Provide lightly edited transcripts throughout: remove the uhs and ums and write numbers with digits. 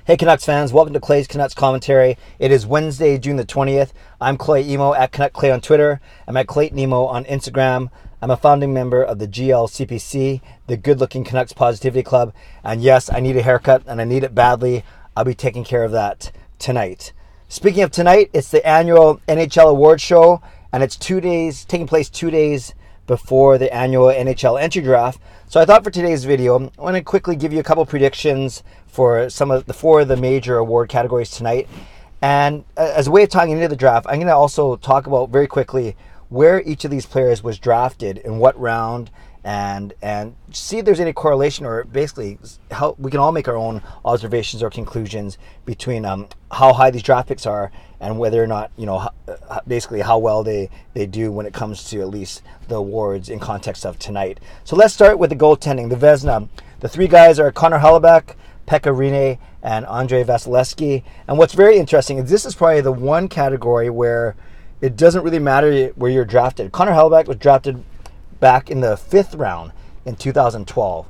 Hey Canucks fans, welcome to Clay's Canucks Commentary. It is Wednesday, June the 20th. I'm Clay Emo at Canuck Clay on Twitter. I'm at Clayton Emo on Instagram. I'm a founding member of the GLCPC, the Good Looking Canucks Positivity Club. And yes, I need a haircut and I need it badly. I'll be taking care of that tonight. Speaking of tonight, it's the annual NHL Awards show, and it's taking place 2 days before the annual NHL entry draft. So I thought for today's video, I want to quickly give you a couple predictions for four of the major award categories tonight. And as a way of tying into the draft, I'm going to also talk about very quickly where each of these players was drafted, in what round, and see if there's any correlation, or basically how we can all make our own observations or conclusions between how high these draft picks are and whether or not, basically how well they do when it comes to at least the awards in context of tonight. So let's start with the goaltending, the Vezina. The three guys are Connor Hellebuyck, Pekka Rinne, and Andrei Vasilevskiy. And what's very interesting is this is probably the one category where it doesn't really matter where you're drafted. Connor Hellebuyck was drafted back in the 5th round in 2012.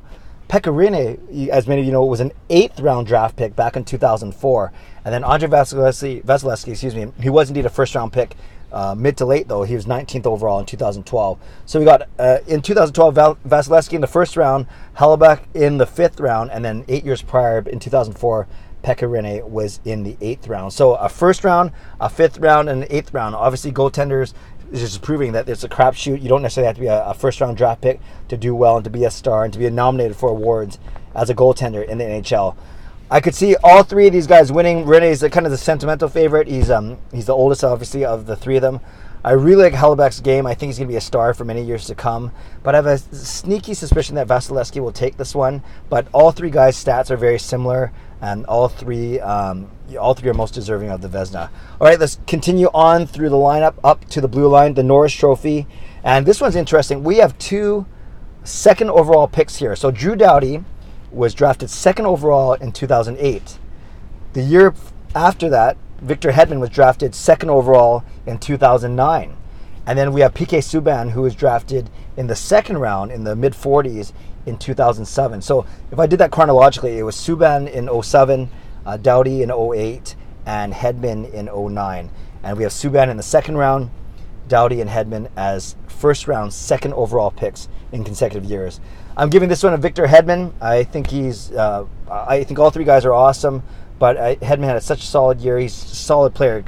Pekka Rinne, as many of you know, was an 8th round draft pick back in 2004. And then Andrei Vasilevskiy, he was indeed a first round pick, mid to late though. He was 19th overall in 2012. So we got in 2012 Vasilevskiy in the 1st round, Hellebuyck in the 5th round, and then 8 years prior in 2004, Pekka Rinne was in the 8th round. So a 1st round, a 5th round, and an 8th round. Obviously, goaltenders is just proving that it's a crapshoot. You don't necessarily have to be a 1st round draft pick to do well and to be a star and to be nominated for awards as a goaltender in the NHL. I could see all three of these guys winning. Rinne is kind of the sentimental favorite. He's the oldest, obviously, of the three of them. I really like Hellebuyck's game. I think he's going to be a star for many years to come. But I have a sneaky suspicion that Vasilevskiy will take this one. But all three guys' stats are very similar, and all three are most deserving of the Vezina. All right, let's continue on through the lineup up to the blue line, the Norris Trophy. And this one's interesting. We have 2 second overall picks here. So Drew Doughty was drafted 2nd overall in 2008. The year after that, Victor Hedman was drafted 2nd overall in 2009. And then we have PK Subban, who was drafted in the 2nd round in the mid-40s in 2007. So if I did that chronologically, it was Subban in 07, Doughty in 08, and Hedman in 09. And we have Subban in the 2nd round, Doughty and Hedman as 1st round, 2nd overall picks in consecutive years. I'm giving this one to Victor Hedman. I think I think all three guys are awesome. But Hedman had such a solid year. He's a solid player.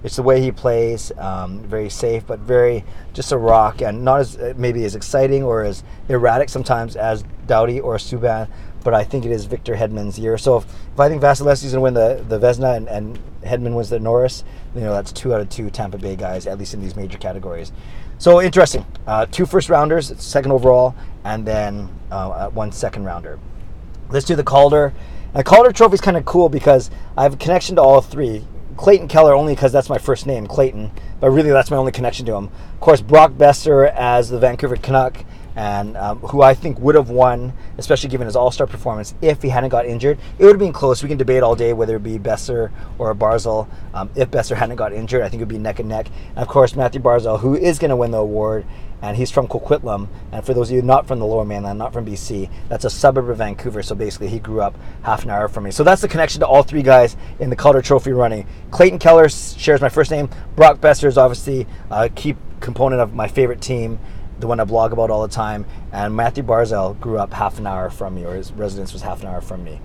It's the way he plays. Very safe, but very just a rock, and not as maybe as exciting or as erratic sometimes as Doughty or Subban. But I think it is Victor Hedman's year. So if I think Vasilevskiy's going to win the Vezina and Hedman wins the Norris, that's 2 out of 2 Tampa Bay guys, at least in these major categories. So interesting. 2 first rounders, 2nd overall, and then 1 second rounder. Let's do the Calder. The Calder Trophy is kind of cool because I have a connection to all three. Clayton Keller only because that's my first name, Clayton, but really that's my only connection to him. Of course, Brock Boeser as the Vancouver Canuck, and who I think would have won, especially given his all-star performance, if he hadn't got injured. It would have been close. We can debate all day whether it be Boeser or Barzal. If Boeser hadn't got injured, I think it would be neck and neck. And of course, Matthew Barzal, who is going to win the award, and he's from Coquitlam. And for those of you not from the Lower Mainland, not from BC, that's a suburb of Vancouver. So basically, he grew up half an hour from me. So that's the connection to all three guys in the Calder Trophy running. Clayton Keller shares my first name. Brock Boeser is obviously a key component of my favorite team, the one I blog about all the time. And Matthew Barzal grew up half an hour from me, or his residence was half an hour from me.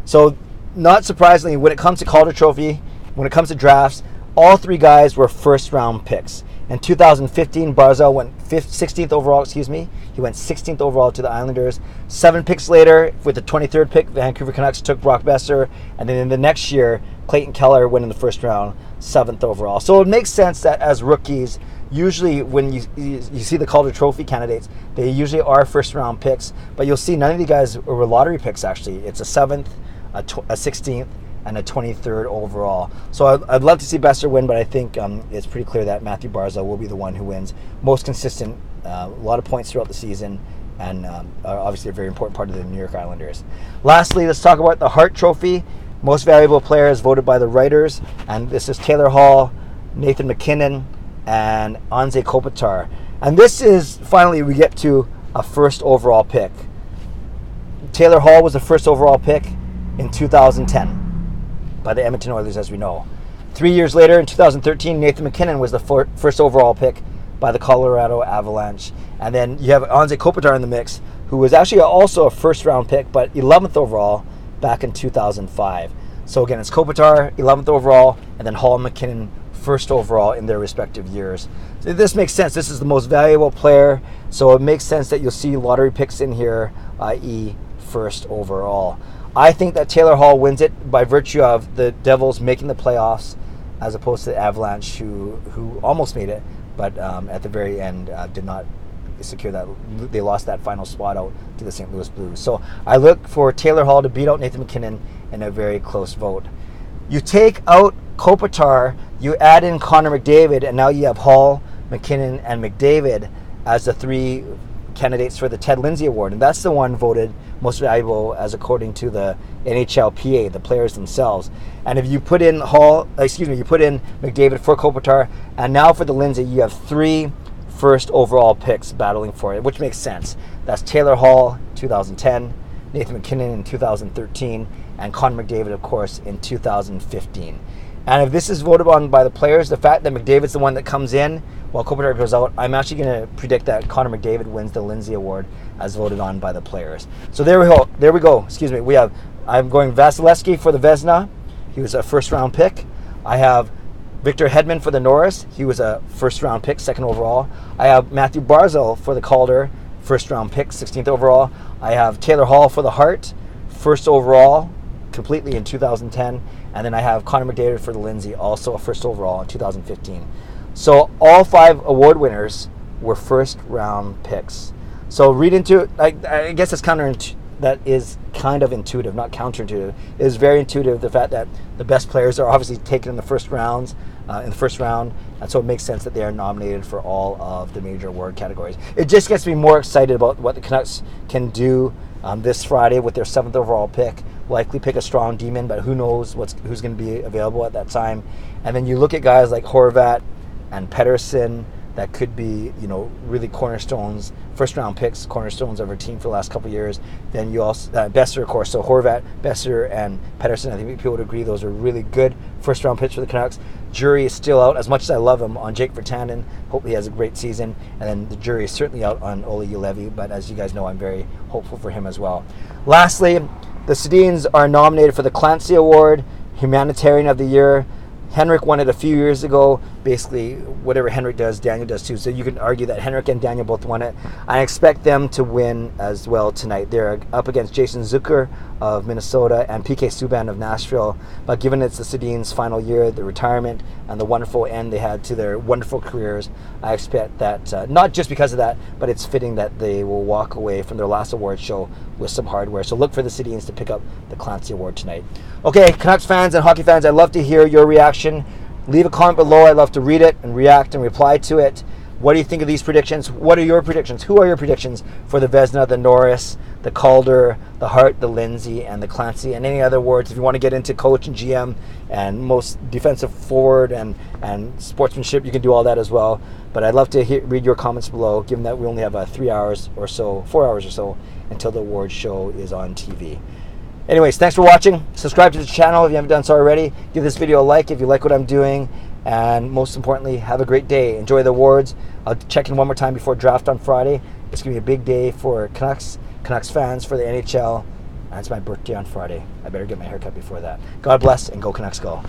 So not surprisingly, when it comes to Calder Trophy, when it comes to drafts, all three guys were 1st round picks. In 2015, Barzal went 16th overall, He went 16th overall to the Islanders. 7 picks later, with the 23rd pick, Vancouver Canucks took Brock Boeser. And then in the next year, Clayton Keller went in the 1st round, 7th overall. So it makes sense that as rookies, usually when you see the Calder Trophy candidates, they usually are 1st round picks. But you'll see none of the guys were lottery picks, actually. It's a 7th, a 16th, and a 23rd overall. So I'd love to see Boeser win, but I think it's pretty clear that Matthew Barzal will be the one who wins. Most consistent, a lot of points throughout the season, and obviously a very important part of the New York Islanders. Lastly, let's talk about the Hart Trophy. Most valuable players voted by the writers, and this is Taylor Hall, Nathan MacKinnon, and Anze Kopitar. And this is, finally, we get to a 1st overall pick. Taylor Hall was the 1st overall pick in 2010. by the Edmonton Oilers, as we know. 3 years later, in 2013, Nathan MacKinnon was the first overall pick by the Colorado Avalanche. And then you have Anze Kopitar in the mix, who was actually also a first-round pick, but 11th overall back in 2005. So again, it's Kopitar, 11th overall, and then Hall and MacKinnon, first overall in their respective years. So this makes sense. This is the most valuable player, so it makes sense that you'll see lottery picks in here, i.e. first overall. I think that Taylor Hall wins it by virtue of the Devils making the playoffs, as opposed to the Avalanche, who almost made it, but at the very end did not secure that. They lost that final spot out to the St. Louis Blues. So I look for Taylor Hall to beat out Nathan MacKinnon in a very close vote. You take out Kopitar, you add in Connor McDavid, and now you have Hall, MacKinnon, and McDavid as the three candidates for the Ted Lindsay Award, and that's the one voted most valuable as according to the NHLPA, the players themselves. And if you put in you put in McDavid for Kopitar, and now for the Lindsay, you have three first overall picks battling for it, which makes sense. That's Taylor Hall, 2010, Nathan MacKinnon in 2013, and Connor McDavid, of course, in 2015. And if this is voted on by the players, the fact that McDavid's the one that comes in while Kopitar goes out, I'm actually going to predict that Connor McDavid wins the Lindsay Award as voted on by the players. So there we go. There we go. Excuse me. I'm going Vasilevsky for the Vezina. He was a first-round pick. I have Victor Hedman for the Norris. He was a first-round pick, second overall. I have Matthew Barzal for the Calder, first-round pick, 16th overall. I have Taylor Hall for the Hart, first overall, completely in 2010. And then I have Connor McDavid for the Lindsay, also a first overall in 2015. So all 5 award winners were first-round picks. So read into it. I guess it's that is kind of intuitive, not counterintuitive. It is very intuitive, the fact that the best players are obviously taken in the first round, and so it makes sense that they are nominated for all of the major award categories. It just gets me more excited about what the Canucks can do this Friday with their 7th overall pick. Likely pick a strong demon, but who knows who's going to be available at that time. And then you look at guys like Horvat and Pettersson that could be, really cornerstones, first-round picks, cornerstones of our team for the last couple of years. Then you also Besser, of course. So Horvat, Besser, and Pettersson. I think people would agree those are really good first-round picks for the Canucks. Jury is still out, as much as I love him, on Jake Virtanen. Hope he has a great season. And then the jury is certainly out on Olli Juolevi, but as you guys know, I'm very hopeful for him as well. Lastly, the Sedins are nominated for the Clancy Award, Humanitarian of the Year. Henrik won it a few years ago. Basically, whatever Henrik does, Daniel does too. So you can argue that Henrik and Daniel both won it. I expect them to win as well tonight. They're up against Jason Zucker of Minnesota and PK Subban of Nashville. But given it's the Sedins' final year, the retirement, and the wonderful end they had to their wonderful careers, I expect that, not just because of that, but it's fitting that they will walk away from their last award show with some hardware. So look for the Sedins to pick up the Clancy Award tonight. Okay, Canucks fans and hockey fans, I'd love to hear your reaction. Leave a comment below. I'd love to read it and react and reply to it. What do you think of these predictions? What are your predictions? Who are your predictions for the Vezina, the Norris, the Calder, the Hart, the Lindsay, and the Clancy, and any other awards? If you want to get into coach and GM and most defensive forward and sportsmanship, you can do all that as well. But I'd love to read your comments below, given that we only have 4 hours or so until the awards show is on TV. Anyways, thanks for watching. Subscribe to the channel if you haven't done so already. Give this video a like if you like what I'm doing. And most importantly, have a great day. Enjoy the awards. I'll check in one more time before draft on Friday. It's going to be a big day for Canucks fans, for the NHL. And it's my birthday on Friday. I better get my haircut before that. God bless, and go Canucks go.